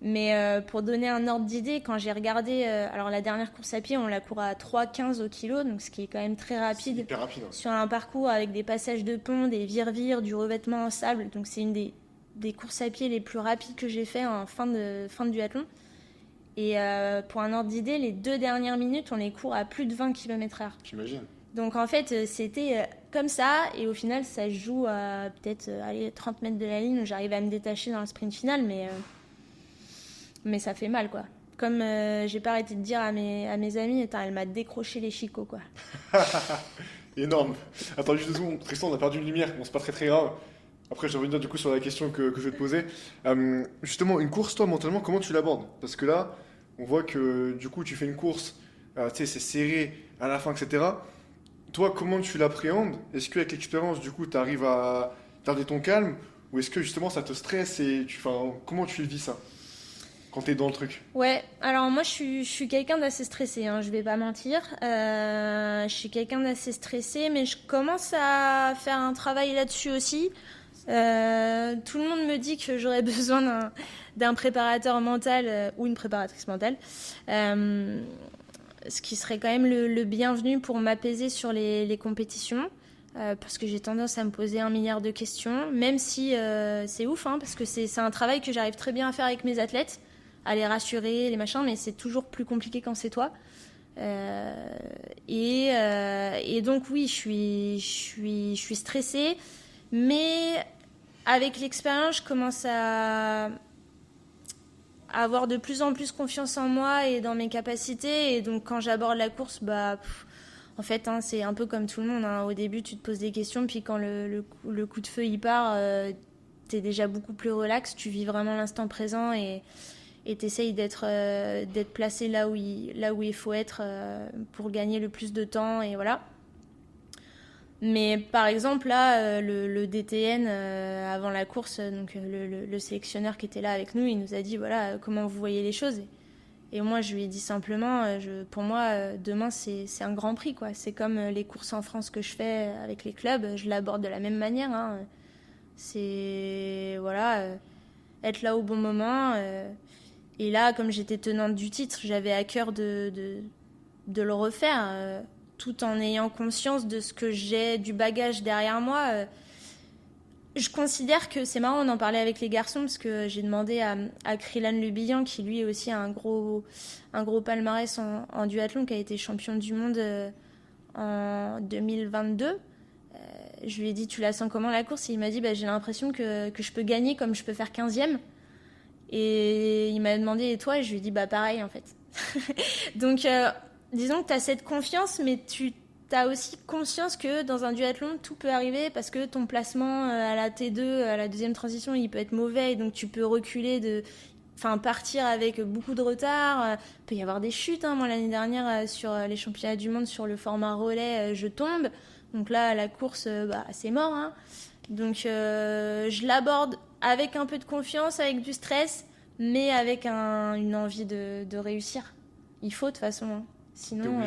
Mais pour donner un ordre d'idée, quand j'ai regardé... alors la dernière course à pied, on la court à 3,15 au kilo. Donc ce qui est quand même très rapide. C'est hyper rapide. Sur un parcours avec des passages de pont, des vire-vire, du revêtement en sable. Donc c'est une des courses à pied les plus rapides que j'ai fait en fin de duathlon. Et pour un ordre d'idée, les 2 dernières minutes, on les court à plus de 20 km/h. J'imagine. Donc en fait, c'était comme ça. Et au final, ça se joue à peut-être 30 mètres de la ligne où j'arrive à me détacher dans le sprint final. Mais ça fait mal, quoi. Comme j'ai pas arrêté de dire à mes amis, elle m'a décroché les chicots, quoi. Énorme. Attends, juste 2 secondes. Tristan, on a perdu une lumière. Bon, c'est pas très très grave. Après, je vais revenir du coup sur la question que je vais te poser. Justement, une course, toi, mentalement, comment tu l'abordes? Parce que là, on voit que du coup, tu fais une course, tu sais, c'est serré à la fin, etc. Toi, comment tu l'appréhendes? Est-ce qu'avec l'expérience, du coup, tu arrives à garder ton calme? Ou est-ce que justement, ça te stresse et comment tu le vis ça? Quand tu es dans le truc? Ouais, alors moi je suis quelqu'un d'assez stressé, je vais pas mentir. Je suis quelqu'un d'assez stressé, mais je commence à faire un travail là-dessus aussi. Tout le monde me dit que j'aurais besoin d'un préparateur mental ou une préparatrice mentale, ce qui serait quand même le bienvenu pour m'apaiser sur les compétitions, parce que j'ai tendance à me poser 1 milliard de questions, même si c'est ouf, parce que c'est un travail que j'arrive très bien à faire avec mes athlètes, à les rassurer, les machins, mais c'est toujours plus compliqué quand c'est toi. Et donc oui, je suis stressée, mais avec l'expérience, je commence à avoir de plus en plus confiance en moi et dans mes capacités. Et donc quand j'aborde la course, en fait, c'est un peu comme tout le monde. Au début, tu te poses des questions, puis quand le coup de feu il part, t'es déjà beaucoup plus relax. Tu vis vraiment l'instant présent et t'essayes d'être placé là où il faut être pour gagner le plus de temps. Et voilà. Mais par exemple, là, le DTN, avant la course, donc le sélectionneur qui était là avec nous, il nous a dit, voilà, comment vous voyez les choses. Et moi, je lui ai dit simplement, pour moi, demain, c'est un grand prix, quoi. C'est comme les courses en France que je fais avec les clubs, je l'aborde de la même manière, hein. C'est, voilà, être là au bon moment. Et là, comme j'étais tenante du titre, j'avais à cœur de le refaire, tout en ayant conscience de ce que j'ai, du bagage derrière moi. Je considère que c'est marrant, on en parlait avec les garçons, parce que j'ai demandé à Krylan Lubillan, qui lui aussi a un gros palmarès en duathlon, qui a été champion du monde en 2022. Je lui ai dit, tu la sens comment la course? Et il m'a dit, j'ai l'impression que je peux gagner comme je peux faire 15e. Et il m'a demandé, et toi? Et je lui ai dit, pareil en fait. Donc, disons que tu as cette confiance, mais tu as aussi conscience que dans un duathlon, tout peut arriver parce que ton placement à la T2, à la deuxième transition, il peut être mauvais et donc tu peux reculer, partir avec beaucoup de retard. Il peut y avoir des chutes. Moi, l'année dernière, sur les championnats du monde, sur le format relais, je tombe. Donc là, la course, c'est mort. Donc, je l'aborde avec un peu de confiance, avec du stress, mais avec une envie de réussir. Il faut de toute façon. Sinon,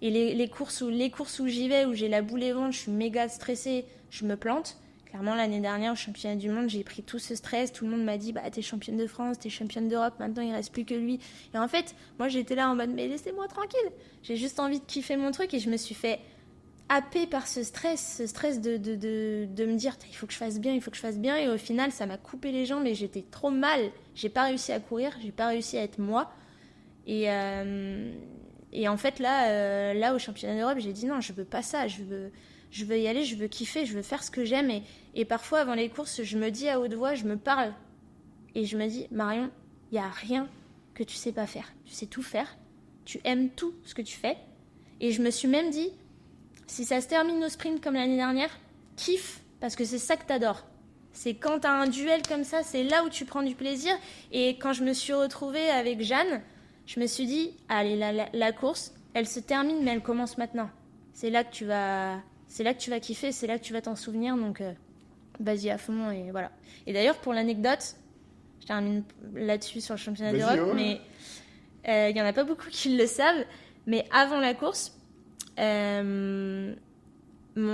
et les courses où j'y vais, où j'ai la boule et ventre, je suis méga stressée, je me plante. Clairement, l'année dernière, au championnat du monde, j'ai pris tout ce stress. Tout le monde m'a dit, t'es championne de France, t'es championne d'Europe, maintenant il reste plus que lui. Et en fait, moi j'étais là en mode, mais laissez-moi tranquille. J'ai juste envie de kiffer mon truc et je me suis fait happer par ce stress de me dire, il faut que je fasse bien. Et au final, ça m'a coupé les jambes et j'étais trop mal. J'ai pas réussi à courir, j'ai pas réussi à être moi. Et en fait, là, au championnat d'Europe, j'ai dit non, je veux pas ça. Je veux y aller, je veux kiffer, je veux faire ce que j'aime. Et parfois, avant les courses, je me dis à haute voix, je me parle. Et je me dis, Marion, il n'y a rien que tu sais pas faire. Tu sais tout faire. Tu aimes tout ce que tu fais. Et je me suis même dit, si ça se termine au sprint comme l'année dernière, kiffe, parce que c'est ça que t'adores. C'est quand t'as un duel comme ça, c'est là où tu prends du plaisir. Et quand je me suis retrouvée avec Jeanne, je me suis dit, allez, la course, elle se termine, mais elle commence maintenant. C'est là que tu vas kiffer, c'est là que tu vas t'en souvenir, donc vas-y à fond, et voilà. Et d'ailleurs, pour l'anecdote, je termine là-dessus sur le championnat d'Europe, mais il y en a pas beaucoup qui le savent, mais avant la course, mon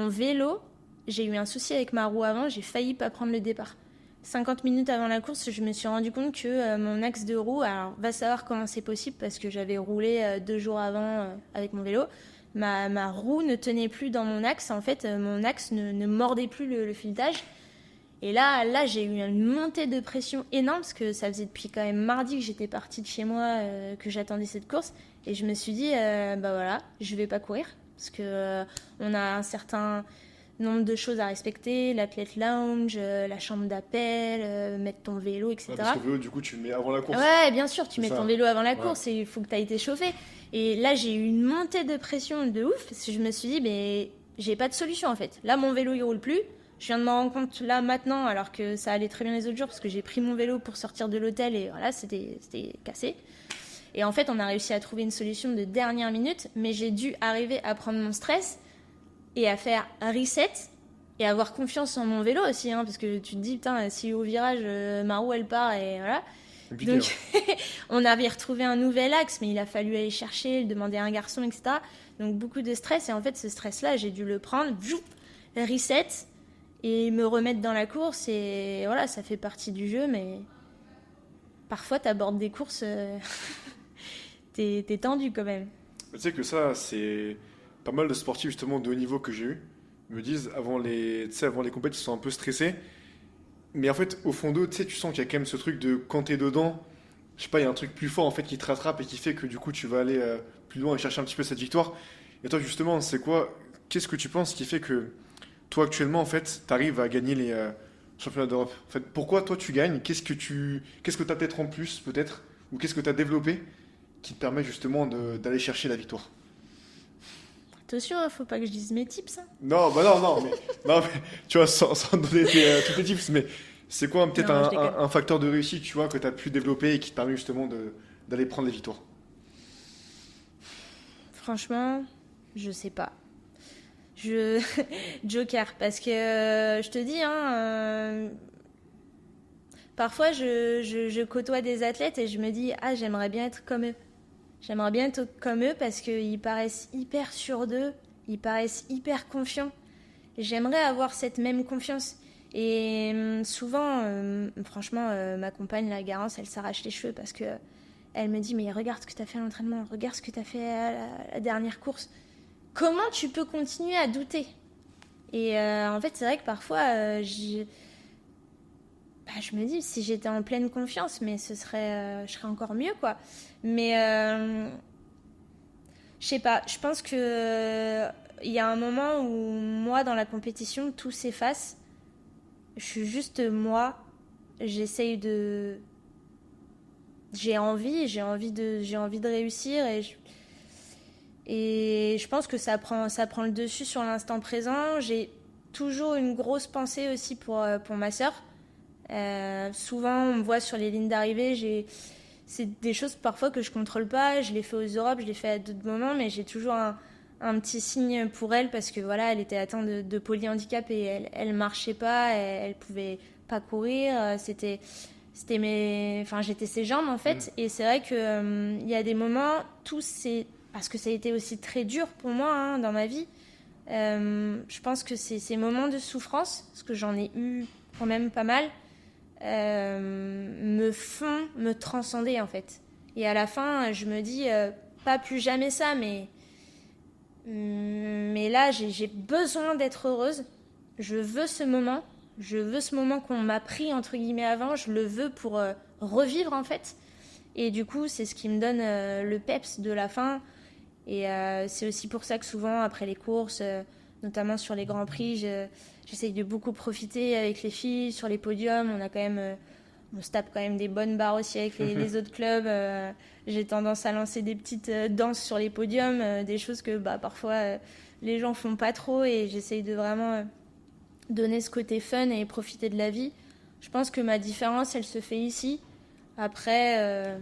vélo, j'ai eu un souci avec ma roue avant, j'ai failli pas prendre le départ. 50 minutes avant la course, je me suis rendu compte que mon axe de roue, alors va savoir comment c'est possible parce que j'avais roulé 2 jours avant avec mon vélo, ma roue ne tenait plus dans mon axe, en fait mon axe ne mordait plus le filetage. Et là j'ai eu une montée de pression énorme parce que ça faisait depuis quand même mardi que j'étais partie de chez moi, que j'attendais cette course. Et je me suis dit, voilà, je vais pas courir parce que on a un certain nombre de choses à respecter, l'athlète lounge, la chambre d'appel, mettre ton vélo, etc. Parce que le vélo, du coup, tu le mets avant la course. Ouais, bien sûr, tu mets ton vélo avant la course et il faut que tu aies été chauffé. Et là, j'ai eu une montée de pression de ouf parce que je me suis dit, mais j'ai pas de solution en fait. Là, mon vélo, il roule plus. Je viens de m'en rendre compte là maintenant, alors que ça allait très bien les autres jours parce que j'ai pris mon vélo pour sortir de l'hôtel et voilà, c'était cassé. Et en fait, on a réussi à trouver une solution de dernière minute, mais j'ai dû arriver à prendre mon stress et à faire un reset et avoir confiance en mon vélo aussi, parce que tu te dis, putain, si au virage, ma roue, elle part et voilà. Donc, on avait retrouvé un nouvel axe, mais il a fallu aller chercher, demander à un garçon, etc. Donc, beaucoup de stress. Et en fait, ce stress-là, j'ai dû le prendre, reset, et me remettre dans la course. Et voilà, ça fait partie du jeu, mais parfois, t'abordes des courses, t'es tendu quand même. Tu sais que ça, c'est pas mal de sportifs justement de haut niveau que j'ai eu me disent avant les compétitions, ils sont un peu stressés. Mais en fait, au fond d'eux, tu sens qu'il y a quand même ce truc de quand t'es dedans, je sais pas, il y a un truc plus fort en fait qui te rattrape et qui fait que du coup tu vas aller plus loin et chercher un petit peu cette victoire. Et toi justement, c'est quoi, qu'est-ce que tu penses qui fait que toi actuellement en fait, t'arrives à gagner les championnats d'Europe? En fait, pourquoi toi tu gagnes? Qu'est-ce que t'as peut-être en plus peut-être, ou qu'est-ce que t'as développé qui te permet justement d'aller chercher la victoire? Attention, faut pas que je dise mes tips. Non, mais tu vois, sans donner tous tes tips, mais c'est quoi peut-être un facteur de réussite, tu vois, que tu as pu développer et qui te permet justement d'aller prendre les victoires? Franchement, je sais pas. Joker, parce que je te dis, parfois je côtoie des athlètes et je me dis, j'aimerais bien être comme eux. J'aimerais bien être comme eux parce qu'ils paraissent hyper sûrs d'eux, ils paraissent hyper confiants. Et j'aimerais avoir cette même confiance. Et souvent, franchement, ma compagne, la Garance, elle s'arrache les cheveux parce que elle me dit, mais regarde ce que tu as fait à l'entraînement, regarde ce que tu as fait à la dernière course. Comment tu peux continuer à douter ? Et en fait, c'est vrai que parfois, je me dis, si j'étais en pleine confiance, mais je serais encore mieux, quoi. Mais je sais pas, je pense que il y a un moment où moi, dans la compétition, tout s'efface. Je suis juste moi. J'essaye de... J'ai envie de réussir et je pense que ça prend le dessus sur l'instant présent. J'ai toujours une grosse pensée aussi pour ma sœur. Souvent, on me voit sur les lignes d'arrivée. C'est des choses parfois que je contrôle pas. Je les fais aux Europes, je les fais à d'autres moments, mais j'ai toujours un petit signe pour elle parce que voilà, elle était atteinte de polyhandicap et elle marchait pas, elle pouvait pas courir. J'étais ses jambes en fait. Et c'est vrai que il y a des moments, parce que ça a été aussi très dur pour moi dans ma vie. Je pense que ces moments de souffrance, parce que j'en ai eu quand même pas mal, me font me transcender en fait. Et à la fin, je me dis pas plus jamais ça, mais là j'ai besoin d'être heureuse. Je veux ce moment qu'on m'a pris entre guillemets avant. Je le veux pour revivre en fait. Et du coup, c'est ce qui me donne le peps de la fin. Et c'est aussi pour ça que souvent après les courses, notamment sur les grands prix, j'essaye de beaucoup profiter avec les filles sur les podiums. On se tape quand même des bonnes barres aussi avec les autres clubs. J'ai tendance à lancer des petites danses sur les podiums, des choses que parfois les gens font pas trop, et j'essaye de vraiment donner ce côté fun et profiter de la vie. Je pense que ma différence, elle se fait ici. Après,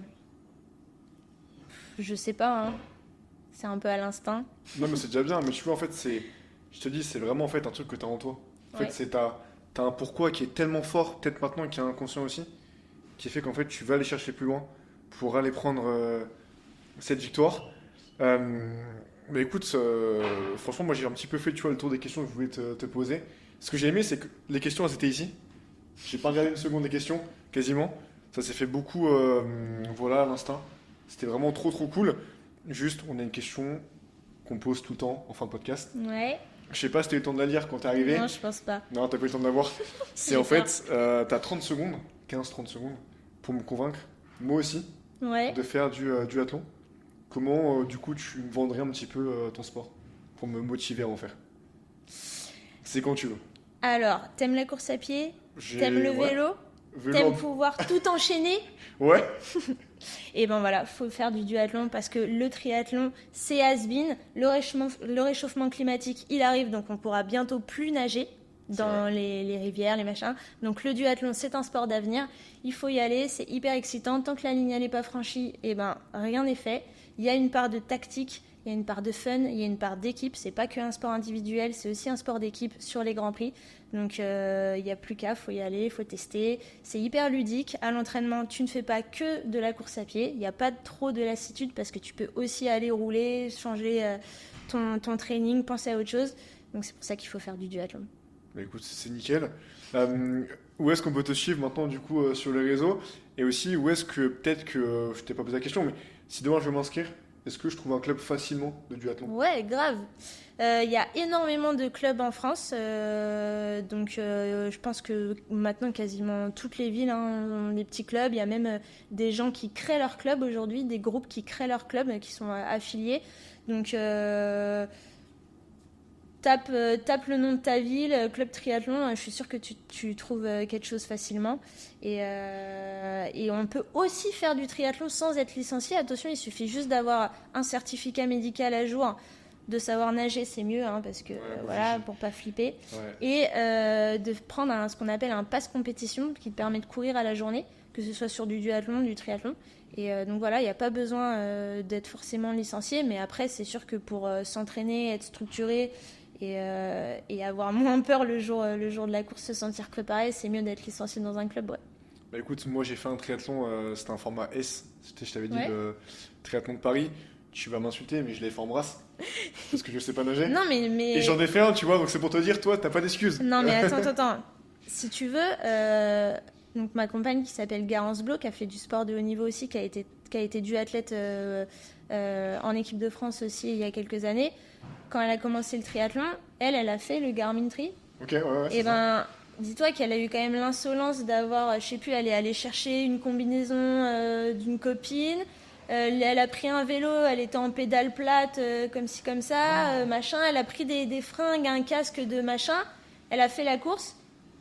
je sais pas, c'est un peu à l'instinct. Non, mais c'est déjà bien. Mais tu vois, en fait, je te dis, c'est vraiment en fait un truc que tu as en toi. En fait, t'as un pourquoi qui est tellement fort, peut-être maintenant, qui est inconscient aussi, qui fait qu'en fait, tu vas aller chercher plus loin pour aller prendre cette victoire. Mais écoute, franchement, moi j'ai un petit peu fait, tu vois, le tour des questions que je voulais te poser. Ce que j'ai aimé, c'est que les questions, elles étaient ici. J'ai pas regardé une seconde des questions, quasiment. Ça s'est fait beaucoup, voilà, à l'instinct. C'était vraiment trop cool. Juste, on a une question qu'on pose tout le temps en fin de podcast. Ouais. Je sais pas si t'as eu le temps de la lire quand t'es arrivé. Non, je pense pas. Non, t'as pas eu le temps de la voir. C'est en fait, t'as 30 secondes, 15-30 secondes, pour me convaincre, moi aussi, de faire du duathlon. Comment, du coup, tu me vendrais un petit peu ton sport pour me motiver à en faire? C'est quand tu veux. Alors, t'aimes la course à pied? T'aimes le vélo? T'aimes pouvoir tout enchaîner? Ouais. Et ben voilà, faut faire du duathlon parce que le triathlon, c'est has-been. Le réchauffement climatique, il arrive, donc on pourra bientôt plus nager dans les rivières, les machins. Donc le duathlon, c'est un sport d'avenir. Il faut y aller, c'est hyper excitant. Tant que la ligne n'est pas franchie, et ben rien n'est fait. Il y a une part de tactique, il y a une part de fun, il y a une part d'équipe. C'est pas qu'un sport individuel, c'est aussi un sport d'équipe sur les grands prix. Donc il n'y a plus qu'à, faut y aller, il faut tester. C'est hyper ludique. À l'entraînement, tu ne fais pas que de la course à pied. Il n'y a pas trop de lassitude parce que tu peux aussi aller rouler, changer ton training, penser à autre chose. Donc c'est pour ça qu'il faut faire du duathlon. Bah écoute, c'est nickel. Où est-ce qu'on peut te suivre maintenant du coup sur les réseaux? Et aussi, où est-ce que, peut-être que je t'ai pas posé la question, mais si demain je veux m'inscrire, est-ce que je trouve un club facilement de duathlon? Ouais, grave. Il y a énormément de clubs en France, donc je pense que maintenant quasiment toutes les villes ont des petits clubs. Il y a même des gens qui créent leur club aujourd'hui, des groupes qui créent leur club, qui sont affiliés. Donc tape le nom de ta ville, club triathlon, je suis sûre que tu trouves quelque chose facilement. Et on peut aussi faire du triathlon sans être licencié. Attention, il suffit juste d'avoir un certificat médical à jour. De savoir nager, c'est mieux, parce que voilà, pour pas flipper. Ouais. Et de prendre ce qu'on appelle un pass compétition qui te permet de courir à la journée, que ce soit sur du duathlon, du triathlon. Et donc voilà, il n'y a pas besoin d'être forcément licencié, mais après, c'est sûr que pour s'entraîner, être structuré et avoir moins peur le jour de la course, se sentir préparé, c'est mieux d'être licencié dans un club, ouais. Bah écoute, moi j'ai fait un triathlon, c'était un format S, je t'avais dit Ouais. le triathlon de Paris. Tu vas m'insulter, mais je l'ai fait en brasse parce que je sais pas nager. Non, mais... Et j'en ai fait un, tu vois, donc c'est pour te dire, toi, t'as pas d'excuses. Non, mais attends. Si tu veux, donc ma compagne qui s'appelle Garance Blo, qui a fait du sport de haut niveau aussi, qui a été duathlète en équipe de France aussi il y a quelques années, quand elle a commencé le triathlon, elle a fait le Garmin Tri. Ok, ouais, Et ben, dis-toi qu'elle a eu quand même l'insolence d'avoir, je sais plus, elle est allée chercher une combinaison d'une copine. Elle a pris un vélo, elle était en pédale plate, comme ci, comme ça, machin. Elle a pris des fringues, un casque de machin. Elle a fait la course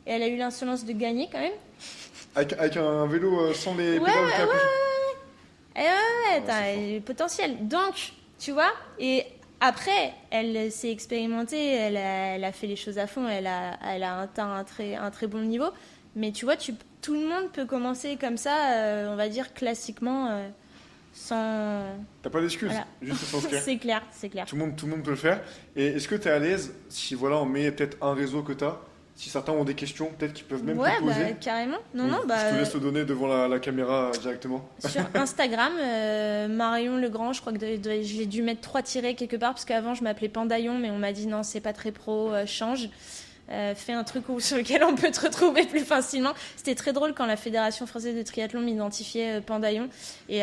et elle a eu l'insolence de gagner quand même. Avec un vélo sans les Ouais, pédales ouais, qui accrochent. Ouais, c'est t'as le potentiel. Donc, tu vois, et après, elle s'est expérimentée, elle a fait les choses à fond, elle a atteint un très bon niveau. Mais tu vois, tout le monde peut commencer comme ça, on va dire classiquement, sans... T'as pas d'excuses, Voilà. juste sans skier. C'est clair, c'est clair. Tout le monde peut le faire. Et est-ce que t'es à l'aise si voilà, on met peut-être un réseau que t'as, si certains ont des questions, peut-être qu'ils peuvent même Ouais, te poser. bah, carrément. Non, Donc, non, bah, je te laisse te donner devant la caméra directement. sur Instagram, Marion Legrand, je crois que j'ai dû mettre 3 tirets quelque part, parce qu'avant je m'appelais Pandaillon, mais on m'a dit non, c'est pas très pro, change. Fais un truc sur lequel on peut te retrouver plus facilement. C'était très drôle quand la Fédération française de triathlon m'identifiait Pandaillon. Et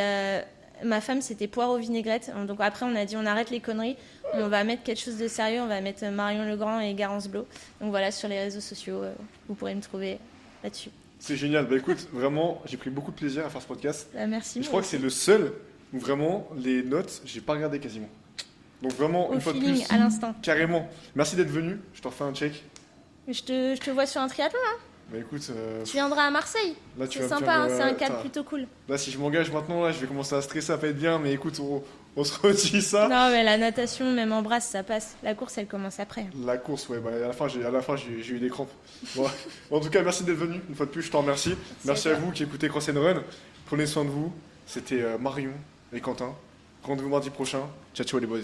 ma femme, c'était poire vinaigrette. Donc après, on a dit on arrête les conneries, on va mettre quelque chose de sérieux, on va mettre Marion Legrand et Garance Blo. Donc voilà, sur les réseaux sociaux, vous pourrez me trouver là-dessus. C'est génial. Bah écoute, vraiment, j'ai pris beaucoup de plaisir à faire ce podcast. Merci. Je crois que c'est le seul où vraiment les notes, j'ai pas regardé quasiment. Donc vraiment, Au une fois de feeling, plus, à l'instant. carrément. Merci d'être venu. Je t'en refais un check. Je te vois sur un triathlon, hein. Bah écoute, Tu viendras à Marseille. là tu C'est vas me sympa, faire, hein, c'est un cadre attends, plutôt cool. Là, si je m'engage maintenant, là, je vais commencer à stresser, ça va pas être bien. Mais écoute, on se redit ça. Non, mais la natation, même en brasse, ça passe. La course, elle commence après. La course, ouais, bah, à la fin, j'ai eu des crampes. Bon. En tout cas, merci d'être venu. Une fois de plus, je t'en remercie. Merci à toi. vous qui écoutez Cross and Run. Prenez soin de vous. C'était Marion et Quentin. Rendez-vous mardi prochain. Ciao, ciao les boys.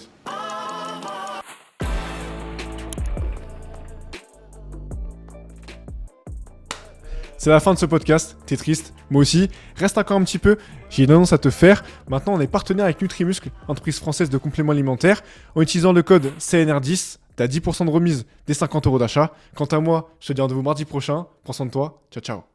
C'est la fin de ce podcast, t'es triste, moi aussi. Reste encore un petit peu, j'ai une annonce à te faire. Maintenant, on est partenaire avec Nutrimuscle, entreprise française de compléments alimentaires. En utilisant le code CNR10, t'as 10% de remise des 50 € d'achat. Quant à moi, je te dis rendez-vous mardi prochain. Prends soin de toi, ciao ciao.